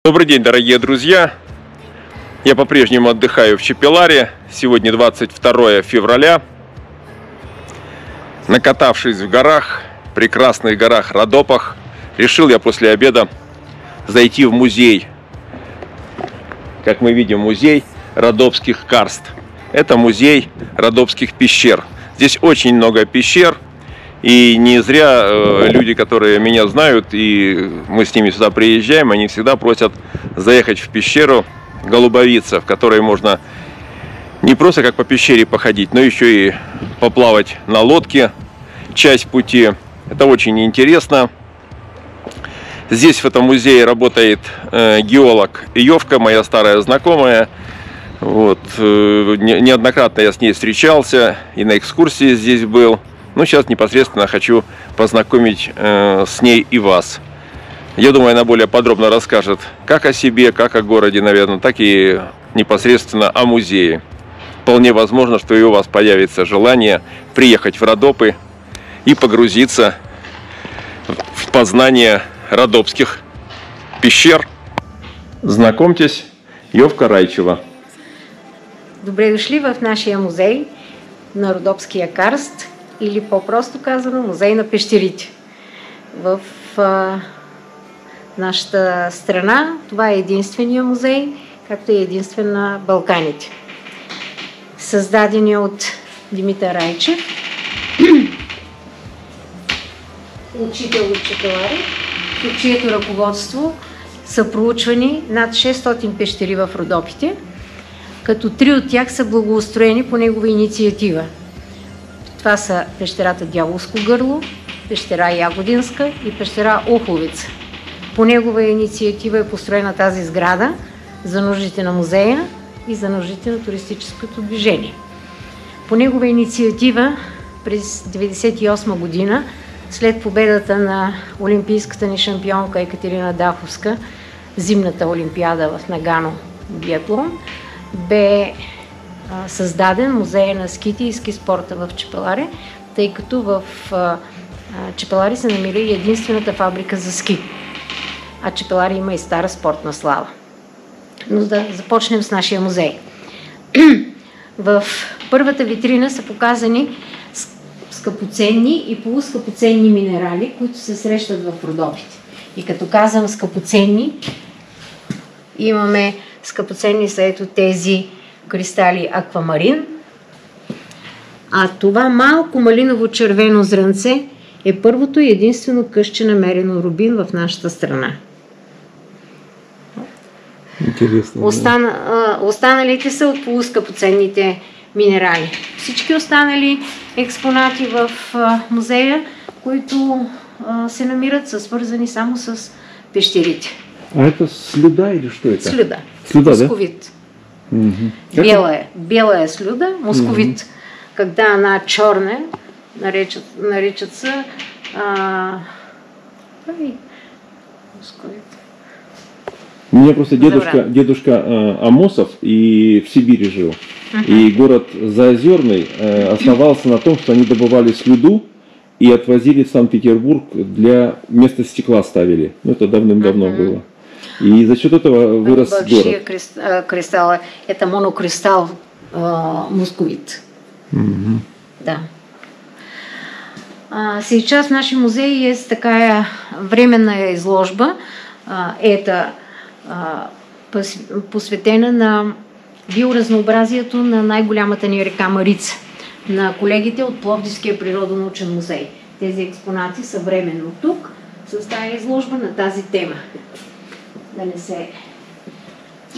Добрый день, дорогие друзья! Я по-прежнему отдыхаю в Чепеларе. Сегодня 22 февраля. Накатавшись в горах, прекрасных горах Родопах, решил я после обеда зайти в музей. Как мы видим, музей Родопских карст. Это музей Родопских пещер. Здесь очень много пещер. И не зря люди, которые меня знают, и мы с ними сюда приезжаем, они всегда просят заехать в пещеру Голубовица, в которой можно не просто как по пещере походить, но еще и поплавать на лодке часть пути. Это очень интересно. Здесь в этом музее работает геолог Йовка, моя старая знакомая. Вот. Неоднократно я с ней встречался и на экскурсии здесь был. Ну, сейчас непосредственно хочу познакомить с ней и вас. Я думаю, она более подробно расскажет как о себе, как о городе, наверное, так и непосредственно о музее. Вполне возможно, что и у вас появится желание приехать в Родопы и погрузиться в познание родопских пещер. Знакомьтесь, Йовка Райчева. Добре дошли в нашия музей на Родопския карст, или по-просто казано музей на пещерите. В нашата страна това е единствения музей, както и единствен на Балканите. Създаден е от Димитър Райчев, учител от Чепелари, в чието ръководство са проучвани над 600 пещери в Родопите, като 3 от тях са благоустроени по негова инициатива. Това са пещерата Дяволско гърло, пещера Ягодинска и пещера Охловица. По негова инициатива е построена тази сграда за нуждите на музея и за нуждите на туристическото движение. По негова инициатива през 1998 година, след победата на олимпийската ни шампионка Екатерина Даховска, зимната олимпиада в Нагано биатлон, бе създаден музея на ските и ски спорта в Чепеларе, тъй като в Чепеларе се намира и единствената фабрика за ски. А Чепеларе има и стара спортна слава. Но да започнем с нашия музей. В първата витрина са показани скъпоценни и полускъпоценни минерали, които се срещат в Родопите. И като казвам скъпоценни, имаме скъпоценни са ето тези кристали аквамарин, а това малко малиново-червено зранце е първото и единствено късче намерено рубин в нашата страна. Интересно. Останалите са от полускъпоценните минерали. Всички останали експонати в музея, които се намират, са свързани само с пещерите. А это слюда или что это? Слюда. Слюда, московит. Да? Белая е слюда, московит. Когда она черная, наричат се московит. У меня просто дедушка Амосов и в Сибири жил. И город Заозерный основался на том, что они добывали слюду и отвозили в Санкт-Петербург, для места стекла ставили. Ну, это давным-давно было. И за счет этого вырос город. Кристалл, это монокристалл московит. Да. Сейчас в нашем музее есть такая временная изложба. Это посветена на биоразнообразието на най-голямата ни река Марица, на колегите от Пловдивския природонаучен музей. Тези експонати са временно тук, с тази изложба на тази тема. Да не се...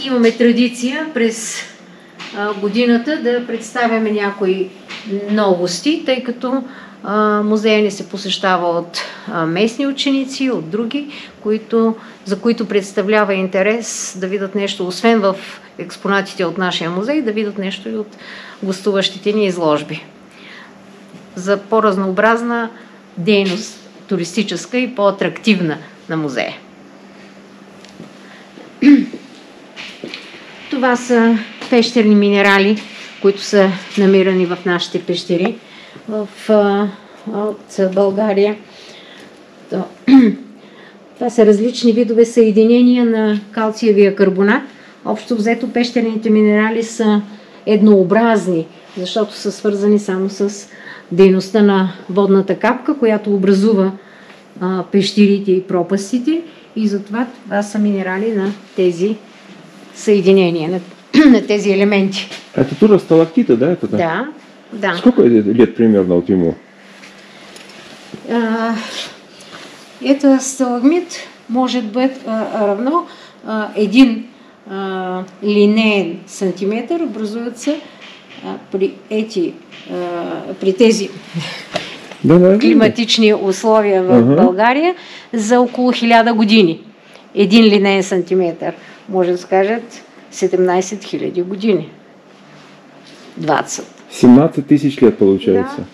Имаме традиция през годината да представяме някои новости, тъй като музея ни се посещава от местни ученици, от други, за които представлява интерес да видят нещо, освен в експонатите от нашия музей, да видят нещо и от гостуващите ни изложби. За по-разнообразна дейност, туристическа и по-атрактивна на музея. Това са пещерни минерали, които са намирани в нашите пещери от България. Това са различни видове съединения на калциевия карбонат. Общо взето пещерните минерали са еднообразни, защото са свързани само с дейността на водната капка, която образува пещерите и пропастите, и затова това са минерали на тези съединения, на тези елементи. Это тоже сталактиты, да? Это, Да, да. Сколько лет примерно вот ему? Это сталагмит может быть равно 1 линеен сантиметр образуется при тези климатични условия в България за около 1000 години. 1 линеен сантиметр, може да скажат 17 000 години. 20. 17 тысяч лет получается. Да.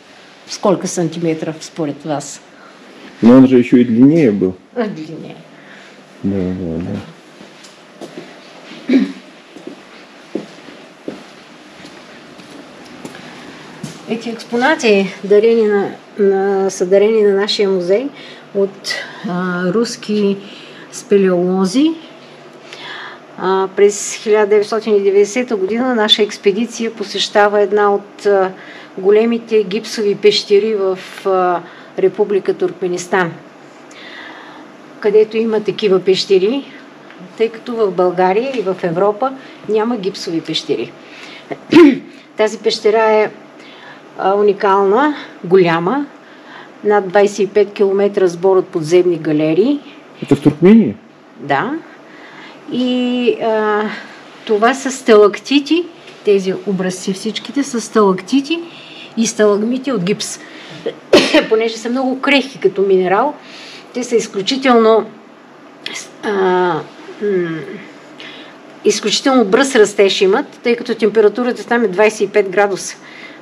Сколько сантиметров според вас? Но он же еще и длиннее был. Длиннее. Да. Эти експонати са дарени на нашия музей от руски спелеолози. През 1990 година наша експедиция посещава една от големите гипсови пещери в Република Туркменистан, където има такива пещери, тъй като в България и в Европа няма гипсови пещери. Тази пещера е уникална, голяма, над 25 км сбор от подземни галерии. Это в Туркмения? Да. И това са сталактити, тези образци всичките са сталактити и сталагмити от гипс. Понеже са много крехки като минерал, те са изключително бърз растеж имат, тъй като температурата там е 25 градуса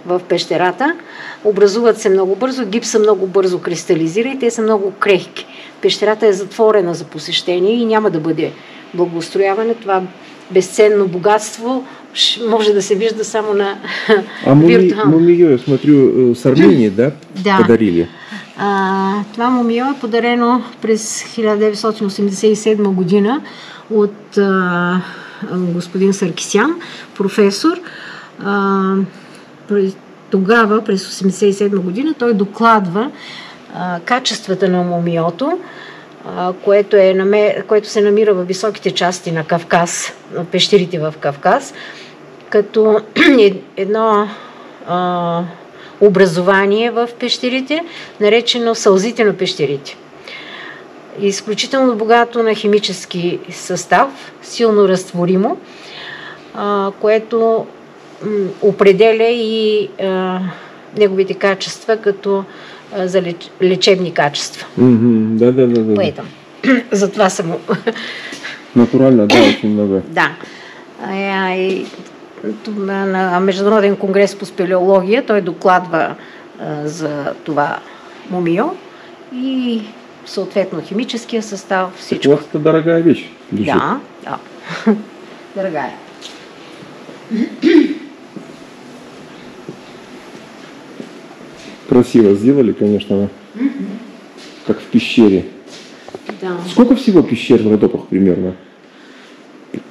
в пещерата. Образуват се много бързо, гипса много бързо кристализира и те са много крехки. Пещерата е затворена за посещение и няма да бъде благоустрояване. Това безценно богатство може да се вижда само на виртуално. Мумиё, я смотрю, с Армении, да? Подарили? Това мумиё е подарено през 1987 година от господин Саркисян, професор. Тогава, през 1987 година, той докладва качествата на мумиото, което се намира в високите части на Кавказ, на пещерите в Кавказ, като едно образование в пещерите, наречено сълзите на пещерите. Изключително богато на химически състав, силно разтворимо, което определя и неговите качества като за лечебни качества. Да. Поэтому. Затова съм... Натурально, да, очень много. Да. На Международен конгрес по спелеология той докладва за това мумиё и съответно химическия състав, всичко. Это дорогая вещь. Да. Дорогая. Красиво сделали, конечно, как в пещере. Да. Сколько всего пещер в Родопах примерно?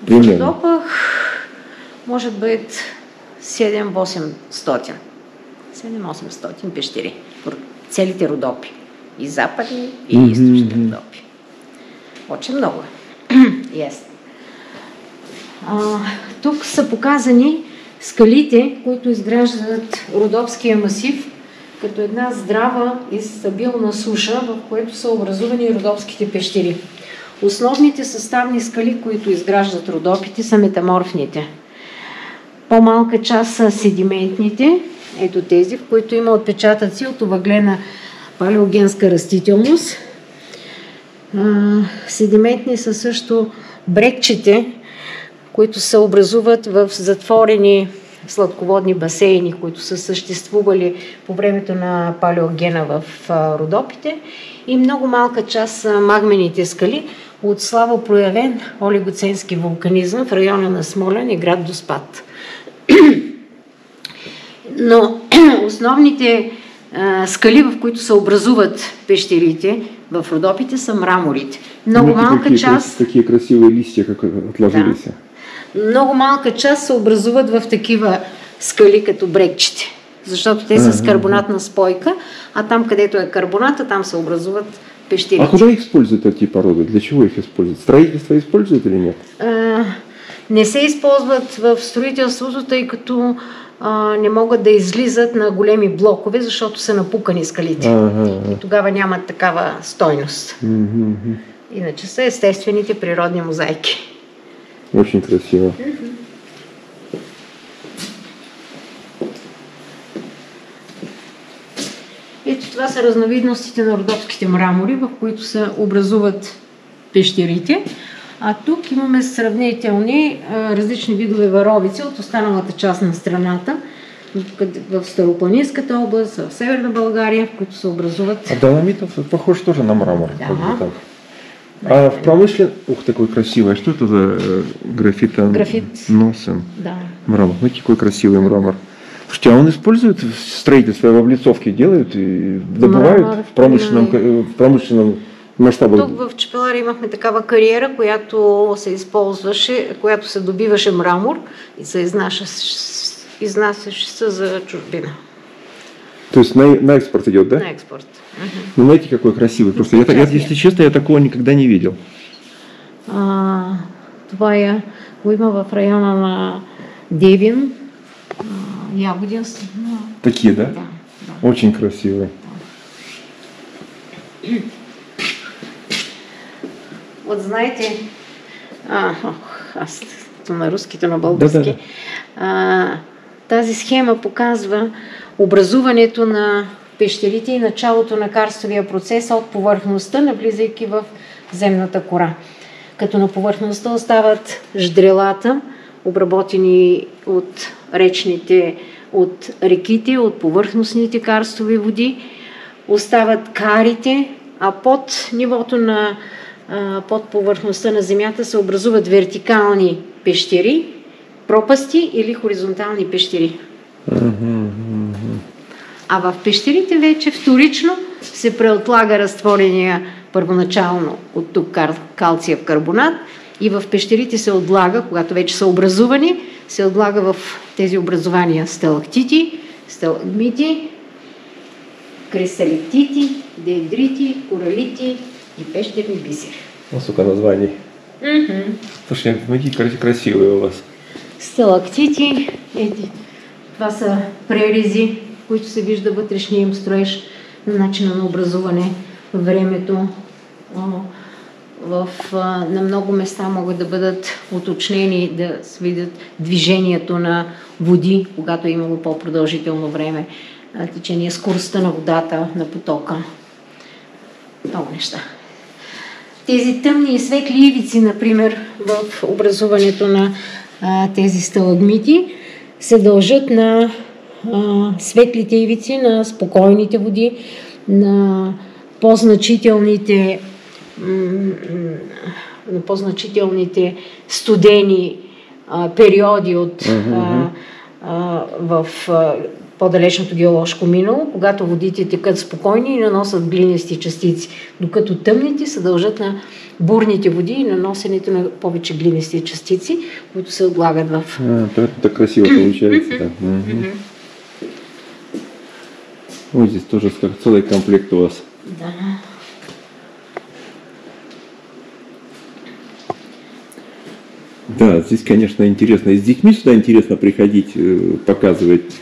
В Родопах может быть 7-800. 7-800 пещери. Целите Родопи. И западни, и източни Родопи. Очень много. Yes. Тук са показани скалите, които изграждат Родопския масив, като една здрава и стабилна суша, в което са образувани родопските пещери. Основните съставни скали, които изграждат Родопите, са метаморфните. По-малка част са седиментните, ето тези, в които има отпечатъци от овъглена палеогенска растителност. Седиментни са също брегчите, които се образуват в затворени сладководни басейни, които са съществували по времето на палеогена в Родопите, и много малка част са магмените скали от слабо проявен олигоценски вулканизъм в района на Смолян и град Доспат. Но основните скали, в които се образуват пещерите, в Родопите са мраморите. Много малка част... Какие красивые листья, как отложились. Да. Много малка част се образуват в такива скали като брегчите, защото те са с карбонатна спойка, а там, където е карбоната, там се образуват пещерите. А куда их используют эти породы? Для чего их используют? Строительство используют или нет? Не се използват в строителството, тъй като не могат да излизат на големи блокове, защото са напукани скалите. И тогава нямат такава стойност. Иначе са естествените природни мозайки. Очень красиво. Ето това са разновидностите на родопските мрамори, в които се образуват пещерите. А тук имаме сравнителни различни видове варовици от останалата част на страната, в Старопланинската област, в Северна България, в които се образуват. А доломитов похож тоже на мрамор. Да. А в промышленном... Ух, такой красивый. Что это за графитоносен? Да. Мрамор. Ну, какой красивый мрамор. Слушайте, а он использует в строительстве, в облицовке делают и добывают в промышленном мащабе? Тук в Чепеларе имахме такава кариера, която се използваше, която се добиваше мрамор и се изнасяше се за чужбина. То есть на экспорт идет, да? На экспорт. Ну, знаете, какой красивый. Просто я, если честно, я такого никогда не видел. Това го има в района на Девин, Ягодинство. Такие, да? Да. Очень красивые. Вот знаете, аз то на руски, то на български. Тази схема показва образуването на пещерите и началото на карстовия процес от повърхността, навлизайки в земната кора. Като на повърхността остават ждрелата, обработени от от реките, от повърхностните карстови води, остават карите, а под нивото под повърхността на земята се образуват вертикални пещери, пропасти или хоризонтални пещери. А в пещерите вече вторично се преотлага разтворения първоначално от тук калциев карбонат и в пещерите се отлага, когато вече са образувани, се отлага в тези образования сталактити, сталагмити, кристалитити, дендрити, коралити и пещерни бисери. Сколько названий. Слушай, какие красивые у вас. Сталактити, това са прерези, в които се вижда вътрешния им строеж, начина на образуване, времето. На много места могат да бъдат уточнени, да се видят движението на води, когато е имало по-продължително време, течение, скоростта на водата, на потока. Много неща. Тези тъмни и светли ивици, например, в образуването на тези сталагмити, се дължат на светлите ивици, на спокойните води, на по-значителните студени периоди в по-далечното геоложко минало, когато водите текат спокойни и наносят глинести частици, докато тъмните се дължат на бурните води и наносенето на повече глинести частици, които се отлагат в... Так красиво получается. Ой, здесь тоже как целый комплект у вас. Да. Да, здесь, конечно, интересно. И с детьми сюда интересно приходить, показывать.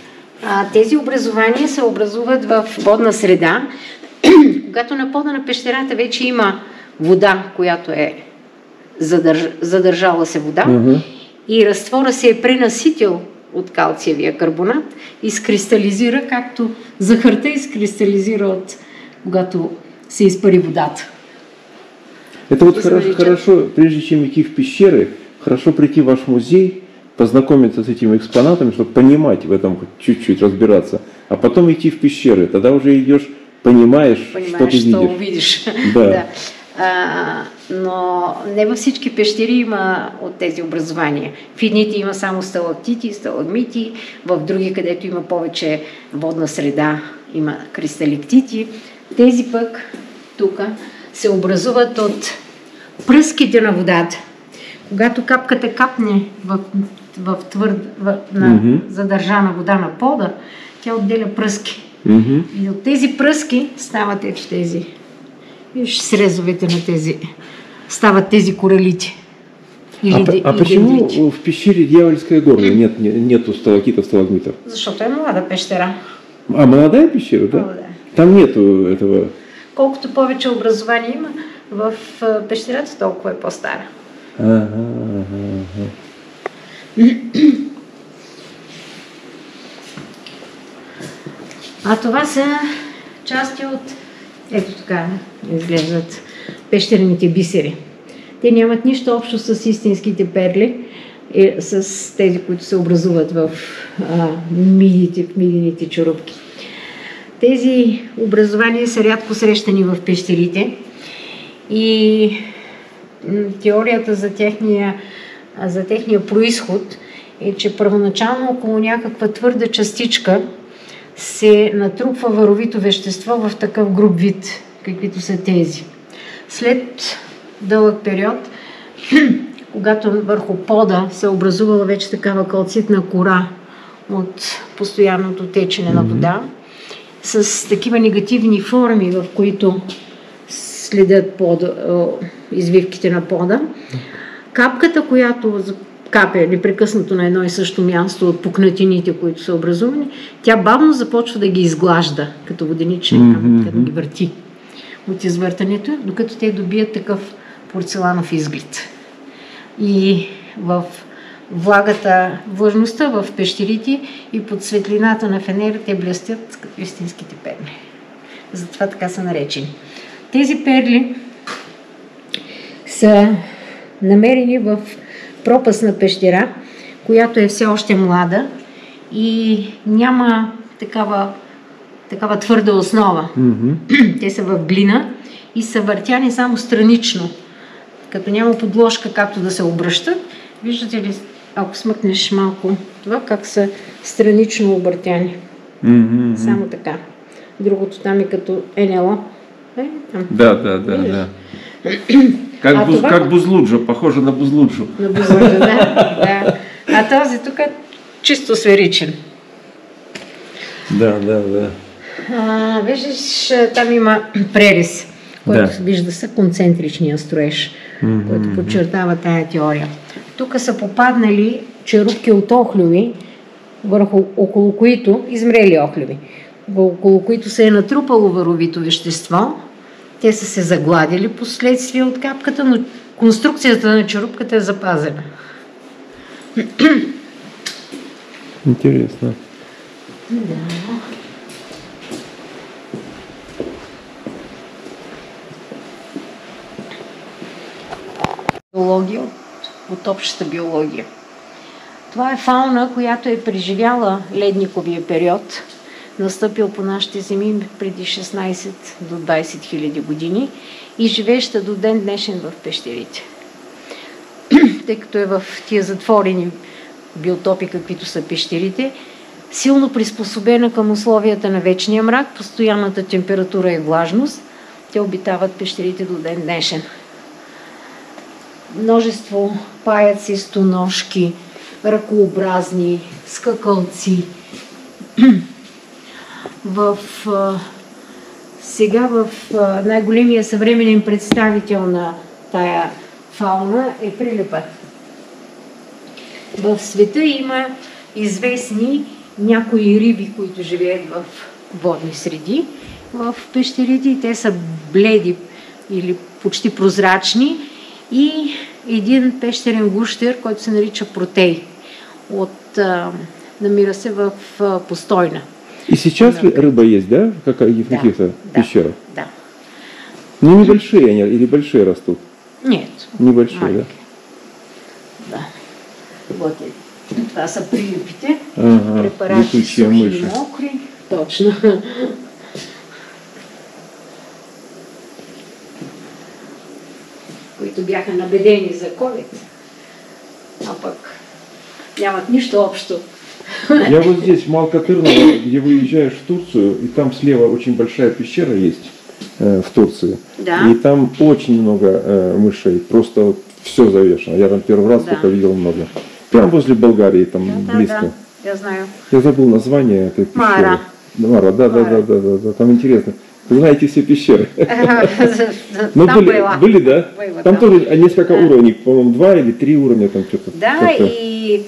Тези образования се образуват в водна среда. Когато на пода на пещерата вече има вода, която е задържала се вода, и разтвора се е пренаситил от калциевия карбонат, изкристализира, както захарта изкристализира когато се изпари водата. Это вот хорошо, прежде чем идти в пещеры, хорошо прийти в ваш музей, познакомиться с этими экспонатами, чтобы понимать в этом, чуть-чуть разбираться, а потом идти в пещеры. Тогда уже идешь, понимаешь, что ты видишь. Увидишь. Да. Но не във всички пещери има от тези образования. В едните има само сталактити, сталагмити, в други, където има повече водна среда, има кристаликтити. Тези пък тук се образуват от пръските на водата. Когато капката капне в задържана вода на пода, тя отделя пръски. И от тези пръски стават ето тези. Виж срезовете на тези. Стават тези коралити. А почему в пещере Дьявольская горная нету сталактитов, сталагмитов? Защото е млада пещера. А, молодая пещера, да? Молодая. Там нету этого... Колкото повече образование има в пещерата, толкова е по-стара. А това са части от... Ето така изглеждат пещерните бисери. Те нямат нищо общо с истинските перли, с тези, които се образуват в мидийните черупки. Тези образования са рядко срещани в пещерите и теорията за техния произход е, че първоначално около някаква твърда частичка се натрупва варовито вещество в такъв груб вид, каквито са тези. След дълъг период, когато върху пода се образувала вече такава калцитна кора от постоянното течене на вода, с такива негативни форми, в които следят извивките на пода, капката, която капе непрекъснато на едно и също място от пукнатините, които са образувани, тя бавно започва да ги изглажда, като воденичен камък, като ги върти от извъртането, докато те добият такъв порцеланов изглед. И в влажността в пещерите и под светлината на фенера те блестят като истинските перли. Затова така са наречени. Тези перли са намерени в пропастна пещера, която е все още млада и няма такава твърда основа. Те са в глина и са въртяни само странично, като няма подложка както да се обръщат. Виждате ли, ако смъкнеш малко това, как са странично объртяни. Само така. Другото там е като НЛО. Да. Как бузлуджо, похоже на бузлуджо. На бузлуджо, да. А този тук е чисто сферичен. Да. Виждаш, там има пререз, който вижда се концентричния строеж, който подчертава тая теория. Тук са попаднали черупки от охлюви, около които, измрели охлюви, около които се е натрупало варовито вещество. Те са се загладили последствие от капката, но конструкцията на черупката е запазена. Интересно. Да. Биология от общата биология. Това е фауна, която е преживяла ледниковия период, настъпил по нашите земи преди 16 до 20 хиляди години и живееща до ден днешен в пещерите. Тъй като е в тия затворени биотопи, каквито са пещерите, силно приспособена към условията на вечния мрак, постоянната температура и влажност, те обитават пещерите до ден днешен. Множество паяци, стоножки, ръкообразни, скакалци. Сега в най-големия съвременен представител на тая фауна е прилепът. В света има известни някои риби, които живеят в водни среди, в пещерите, и те са бледи или почти прозрачни, и един пещерен гущер, който се нарича протей. Намира се в Постойна. И сейчас рыба есть, да? В каких-то пещерах? Да. Ну, небольшие они или большие растут? Нет. Небольшие, да? Да. Вот това са прилепите. Ага, препарати сухи и мокри. Точно. Които бяха набедени за COVID, а пък нямат нищо общо. Я вот здесь, в Малкатырново, где выезжаешь в Турцию, и там слева очень большая пещера есть. в Турции. Да. И там очень много мышей, просто все завешено. Я там первый раз только видел много. Прямо возле Болгарии, там близко. Да, я знаю. Я забыл название этой пещеры. Мара. Мара, да, там интересно. Вы знаете все пещеры. Ну, Там были, да? Было, Там да. тоже несколько уровней, по-моему, 2 или 3 уровня там что-то. Да, и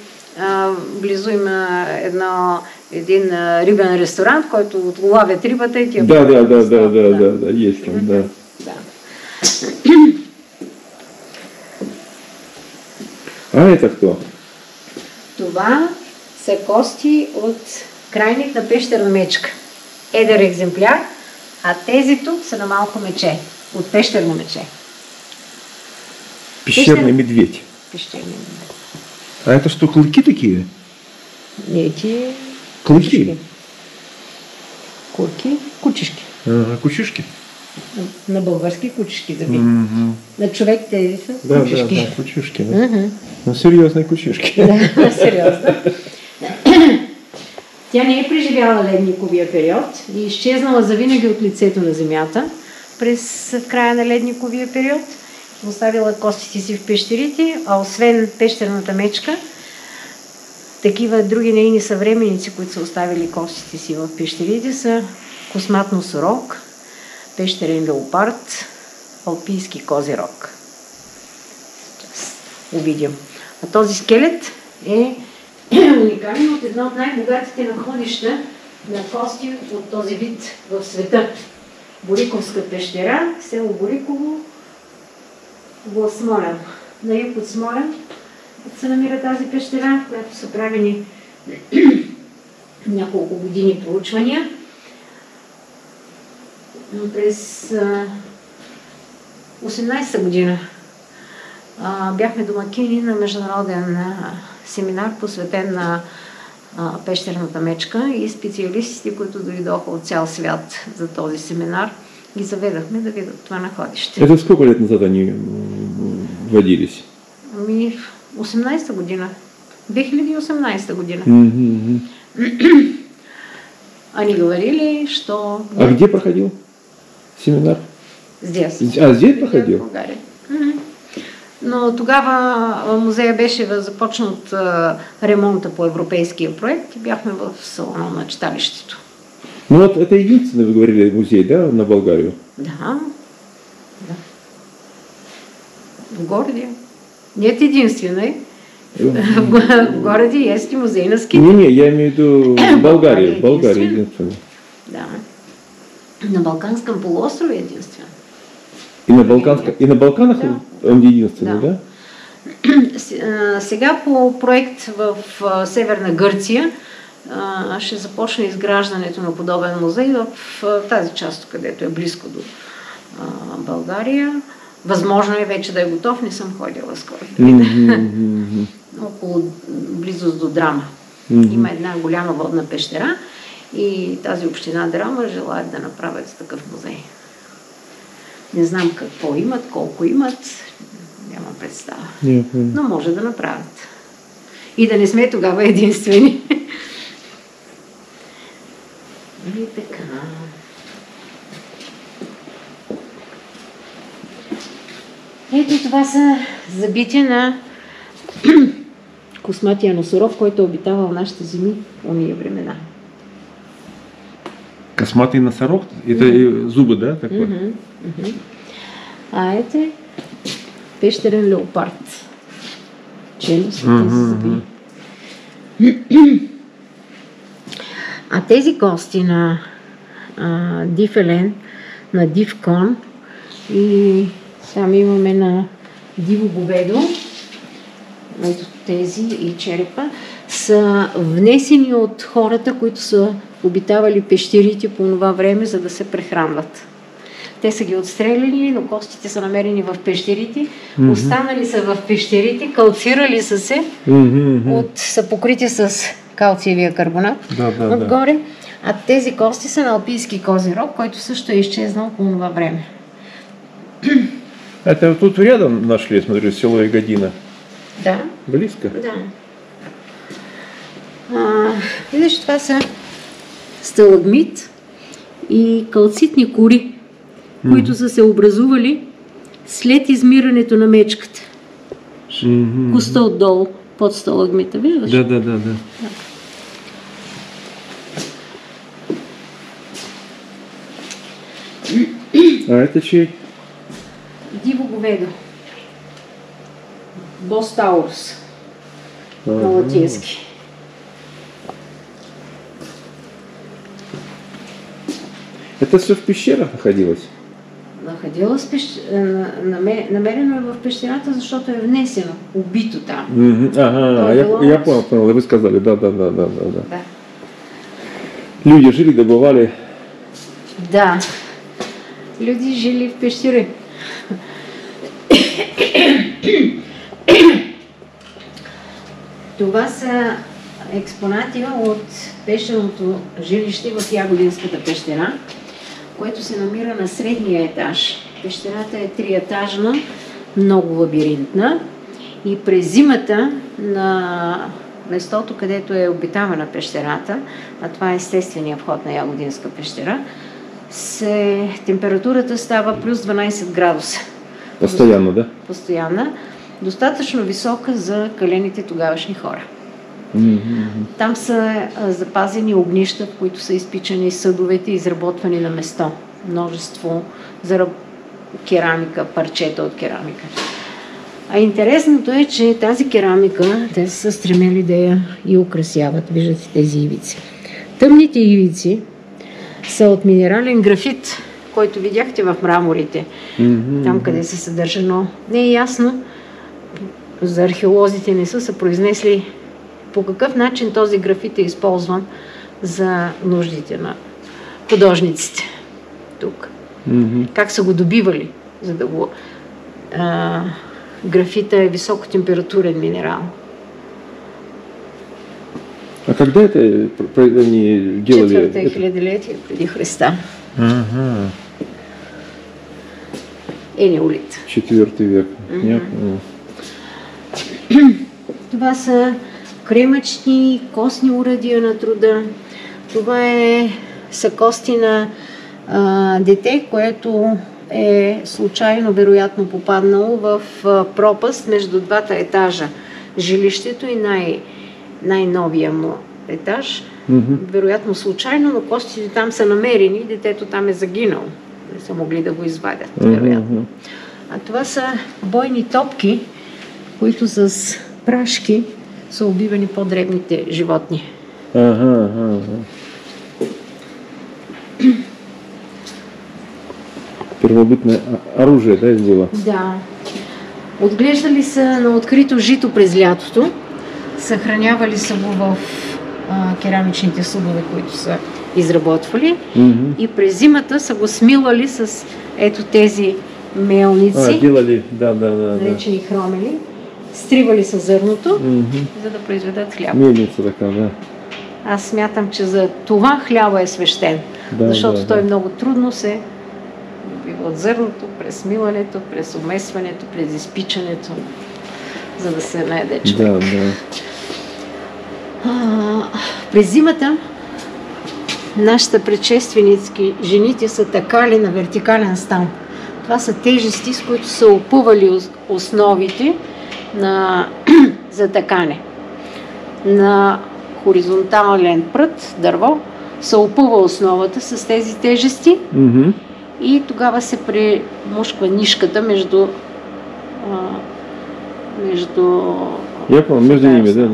близо има един рибен ресторант, който лавят рибата и тя... Да, есть там, да. А это кто? Това са кости от крайник на пещерна мечка. Едър екземпляр, а тези тук са на малко мече, от пещерно мече. Пещерный медведь. Пещерни медведь. А это что, клыки такие? Эти Клыки? Курки, кучишки. Ага, кучишки? На български кучишки зъби. На човек тези са кучишки. Да, кучишки. Да. Ну, серьезные кучишки. Да, сериозно. Тя не е преживяла ледниковия период и изчезнала завинаги от лицето на земята в края на ледниковия период. Оставила костите си в пещерите, а освен пещерната мечка, такива други нейни съвременници, които са оставили костите си в пещерите, са космат носорог, пещерен леопард, алпийски козирог. Сейчас увидим. А този скелет е уникален от една от най-богатите находища на кости от този вид в света. Бориковска пещера, село Бориково, в Смолян. На юг от Смолян се намира тази пещера, в която са правени няколко години проучвания. През 18-та година бяхме домакини на международен семинар, посветен на пещерната мечка, и специалистите, които дойдоха от цял свят за този семинар, ги заведахме да видят това находище. Это сколько лет назад они водились? 18-та година. 2018 година. Они говорили, что... А где проходил семинар? Здесь. А, здесь проходил? В България. Но тогава музея беше започнат ремонта по европейския проект и бяхме в салона на читалището. Ну вот это единственный, вы говорили, музей, да, на Болгарию? Да. В городе. Нет единственной. В городе есть и музей на ските. Не, я имею в виду Болгария. Болгария единственная. Да. На Балканском полуострове единствен. И на Балканах он единственный, да? Сега по проект в Северна Гърция ще започне изграждането на подобен музей в тази част, където е близко до България. Възможно е вече да е готов, не съм ходила скоро. Около близост до Драма. Има една голяма водна пещера и тази община Драма желаят да направят такъв музей. Не знам какво имат, колко имат, нямам представа. Но може да направят. И да не сме тогава единствени. И така. Ето това са забития на косматия носорог, който е обитавал нашите земи в ония времена. Косматый носорог? Это зубы, да? Такой? А ето е пещерен леопард. Челюст са тези зъби. А тези кости на див елен, на див кон и там имаме на диво говедо, ето тези и черепа, са внесени от хората, които са обитавали пещерите по това време, за да се прехранват. Те са ги отстреляли, но костите са намерени в пещерите, останали са в пещерите, калцирали са се, са покрити с калциевия карбонат отгоре, а тези кости са на алпийски козирог, който също е изчезнал по това време. Это тут рядом нашли, смотрю, село Ягодина. Да. Близко? Да. Видиш, това са сталагмит и калцитни кори, които са се образували след измирането на мечката. Коста отдолу, под сталагмита, виждаш? Да. А это чей? Диво говедо. Бос Таурус. На латински. Это все в пещерах находилось? Находилось намерено е в пещерата, защото е внесено, убито там. Ага, я понял, вы сказали, да. Да. Люди жили, добывали. Да. Люди жили в пещери. Това са експонати от пещерното жилище в Ягодинската пещера, което се намира на средния етаж. Пещерата е триетажна, много лабиринтна и през зимата на местото, където е обитавана пещерата, а това е естественият вход на Ягодинска пещера, температурата става плюс 12 градуса. Постоянно, да? Постоянна. Достатъчно висока за калените тогавашни хора. Там са запазени огнища, в които са изпичани съдовете, изработвани на место. Множество керамика, парчета от керамика. А интересното е, че тази керамика, те са стремели да я и украсяват. Виждате тези ивици. Тъмните ивици са от минерален графит, който видяхте в мраморите. Там, къде се съдържа, но не е ясно. За археолозите не са се произнесли по какъв начин този графит е използван за нуждите на художниците тук. Как са го добивали, за да го... графита е високотемпературен минерал. А когда это они делали? 4-то хилядолетие преди Христа. Енеолит. 4 век. Това са кремъчни, костни уръдия на труда. Това са кости на дете, което е случайно, вероятно, попаднало в пропаст между двата етажа. Жилището и най-новия му етаж. Вероятно случайно, но костите там са намерени и детето там е загинало. Не са могли да го извадят, вероятно. А това са бойни топки, които с прашки са убивани по-дребните животни. Первобитное оружие, да, было? Да. Отглеждали са на открито жито през лятото, съхранявали са го в керамичните съдове, които са изработвали и през зимата са го смилали с ето тези мелници, делали, наречени хромели, стривали са зърното, за да произведат хляб. Мелница така, да. Аз смятам, че за това хляба е свещен, защото той много трудно се добива от зърното, през смилането, през умесването, през изпичането, за да се наеде човек. През зимата нашите предшественици, жените са такали на вертикален стан. Това са тежести, с които са опъвали основите за такане. На хоризонтален прът, дърво, се опъва основата с тези тежести и тогава се премушква нишката между ними, да.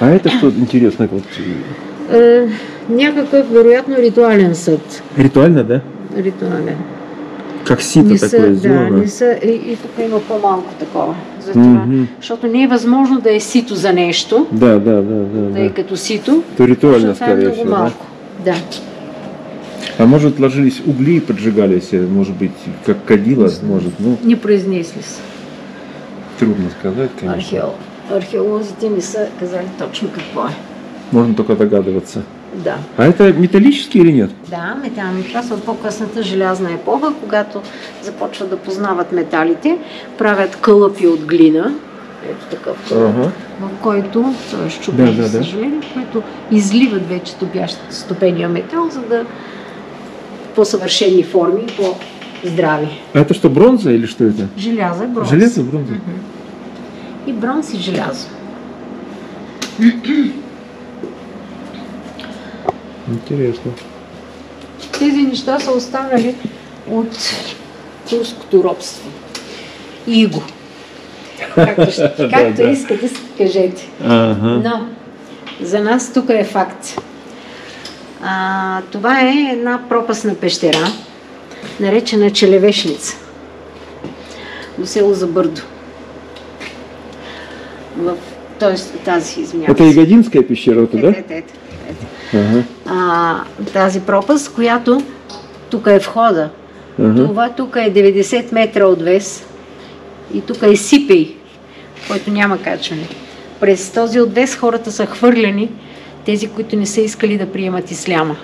А это что интересно? Някакъв, вероятно, ритуален съд. Ритуально, да? Ритуален. Как сито такое сделано. И тук има по-малко такова. Защото не е възможно да е сито за нещо. Да е като сито. То ритуально, скорее всего. Много малко. Да. А может ложились угли и поджигались, может быть, как кадила, может, ну... Не произнесли се. Трудно сказать, конечно. Археолозите не са казали точно какво е. Можно только догадываться. Да. А это металлический или нет? Да, метални. Това са от по-късната желязна епоха, когато започват да познават металите, правят кълъпи от глина, ето такъв кълъп, в който, това е щупен, за съжаление, в който изливат вече стопения метал, за да по-съвършени форми, по-здрави. А это что, бронза или что это? Желязо, бронз. Железо, бронза? И бронз, и желязо. Интересно. Тези неща са останали от турското робство. Иго. Както искате, кажете. Но за нас тук е факт. Това е една пропастна пещера, наречена Челевешница, до село Забърдо. Тази, извинявам. Это Ягодинская пещера, да? Тази пропаст, която тук е входа. Това тук е 90 метра отвес и тук е сипей, който няма качване. През този отвес хората са хвърляни, тези, които не са искали да приемат исляма.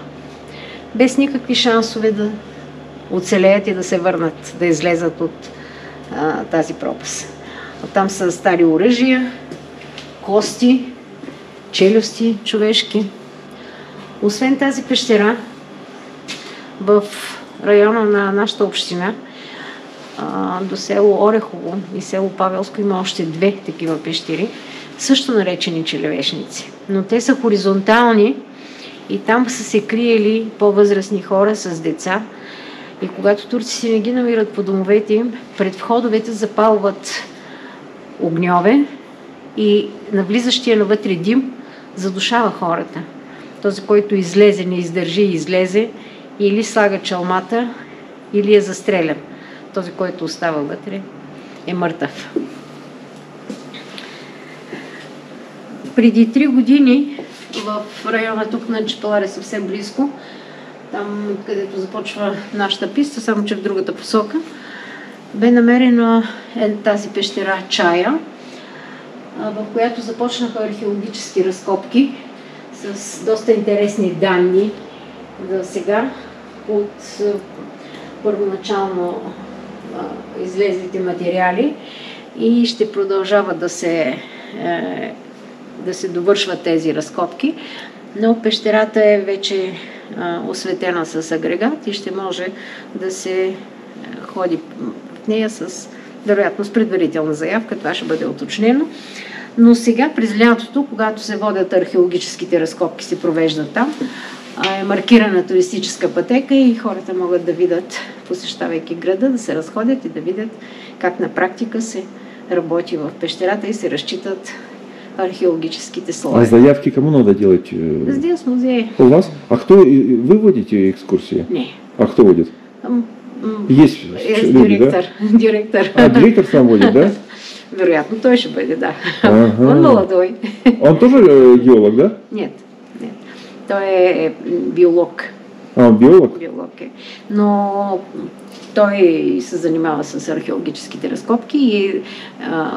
Без никакви шансове да оцелеят и да се върнат, да излезат от тази пропаст. Там са стари оръжия, кости, челюсти човешки. Освен тази пещера, в района на нашата община, до село Орехово и село Павелско има още 2 такива пещери, също наречени Челевешници. Но те са хоризонтални и там са се криели по-възрастни хора с деца. И когато турците не ги намират по домовете им, пред входовете запалват огньове и навлизащия навътре дим задушава хората. Този, който излезе, не издържи и излезе, или слага чалмата, или е застрелян. Този, който остава вътре, е мъртъв. Преди 3 години в района тук на Чепеларе, съвсем близко, там където започва нашата писта, само че в другата посока, бе намерена тази пещера Чая, в която започнаха археологически разкопки с доста интересни данни за сега от първоначално излезлите материали и ще продължават да се довършват тези разкопки, но пещерата е вече осветена с агрегат и ще може да се ходи в нея с вероятно с предварителна заявка, това ще бъде уточнено. Но сега през лятото, когато се водят археологическите разкопки, се провеждат там, е маркирана туристическа пътека и хората могат да видят, посещавайки града, да се разходят и да видят как на практика се работи в пещерата и се разчитат археологическите слои. А заявки кому надо делать? Здесь музей. У вас? А кто, вы водите экскурсии? Не. А кто водит? Есть люди, директор. Да? Директор. А директор сам водит, да? Вероятно, той ще бъде, да. Ага. Он молодой. Он тоже геолог, да? Нет. Той е биолог. Биолог? Биолог е. Но той се занимава с археологическите разкопки и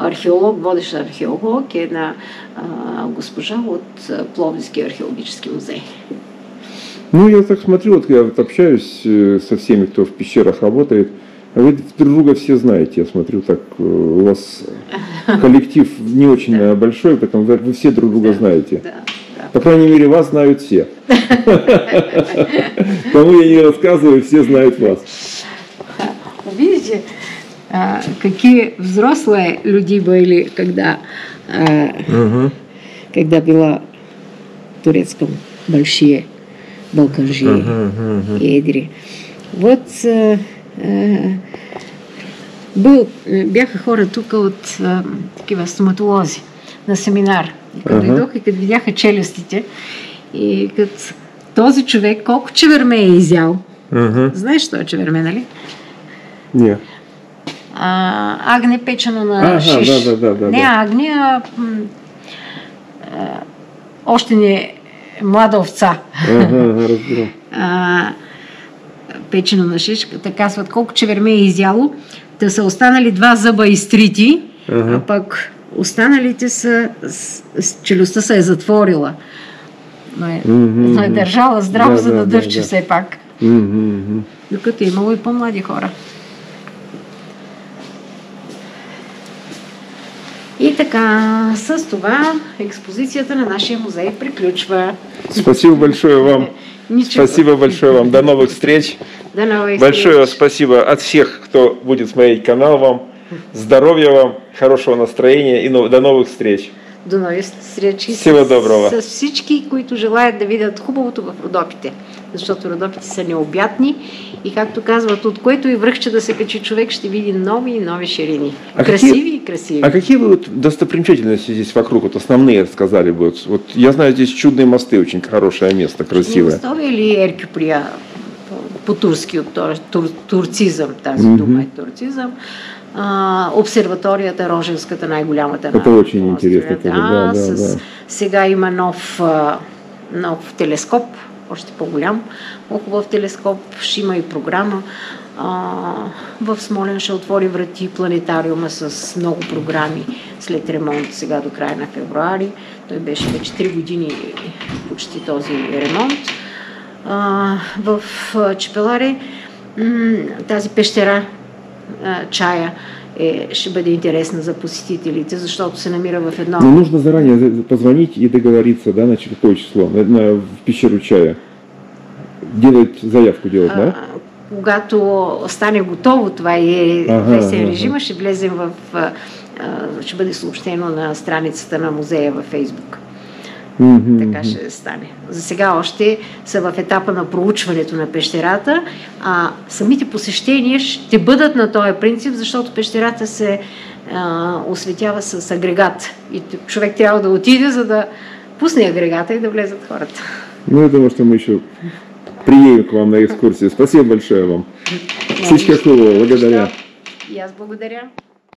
археолог, водещ археолог е една госпожа от Пловдивския археологический музей. Ну, я так смотрю, вот я вот общаюсь со всеми, кто в пещерах работает, а вы друг друга все знаете, я смотрю, так у вас коллектив не очень большой, поэтому вы все друг друга знаете. Да. По крайней мере, вас знают все. Кому я не рассказываю, все знают вас. Видите, какие взрослые люди были, когда была в Турецком большие балканжи, едри. Вот бяха хора тук от такива стоматолози на семинар. И като дойдоха и като видяха челюстите, и като този човек колко чеверме е изял. Знаеш, що е чеверме, нали? Не. Агне печено на шиш. Да. Не агне, още не млада овца. Разбирам. Печено на шиш, така казват, колко чеверме е изяло, да са останали 2 зъба изтрити, а пък останалите са, челюстта се е затворила. Но е държала здраво, за да дърчи все пак. Докато е имало и по-млади хора. И така, с това експозицията на нашия музей приключва. Спасибо большое вам. Ничего. Спасибо большое вам. До новых встреч. До новых Большое встреч. спасибо от всех, кто будет смотреть канал вам. Здоровья вам, хорошего настроения и до новых встреч. До нови срещи Всего доброго. с всички, които желаят да видят хубавото в Родопите. Защото Родопите са необятни и, както казват, от което и връхче да се качи човек, ще види нови и нови ширини. Красиви и красиви. А какие вы вот достопримечательности здесь вокруг, вот основные сказали бы? Вот я знаю, здесь чудные мосты, очень хорошее место, красивое. Мостове или Еркюприя по-турски, от турцизъм, тази дума е турцизъм. Обсерваторията Роженската, най-голямата. Это очень интересно. Да. Сега има нов телескоп, още по-голям, по-хубав телескоп, ще има и програма. В Смолян ще отвори врати планетариума с много програми след ремонт, сега до края на февруари. Той беше вече 3 години почти този ремонт. В Чепеларе тази пещера Чая ще бъде интересна за посетителите, защото се намира в едно... Но нужно заранее позвонить и договориться, да, на какое число, в пещеру Чая. Заявку делать, да? Когато стане готово това и весен режима, ще влезем ще бъде съобщено на страницата на музея във Фейсбук. Така ще стане. За сега още са в етапа на проучването на пещерата, а самите посещения ще бъдат на този принцип, защото пещерата се осветява с агрегат. И човек трябва да отиде, за да пусне агрегата и да влезат хората. Ну, я думаю, что мы еще приедем к вам на экскурсию. Спасибо большое вам. Всичко хубаво, благодаря. И аз благодаря.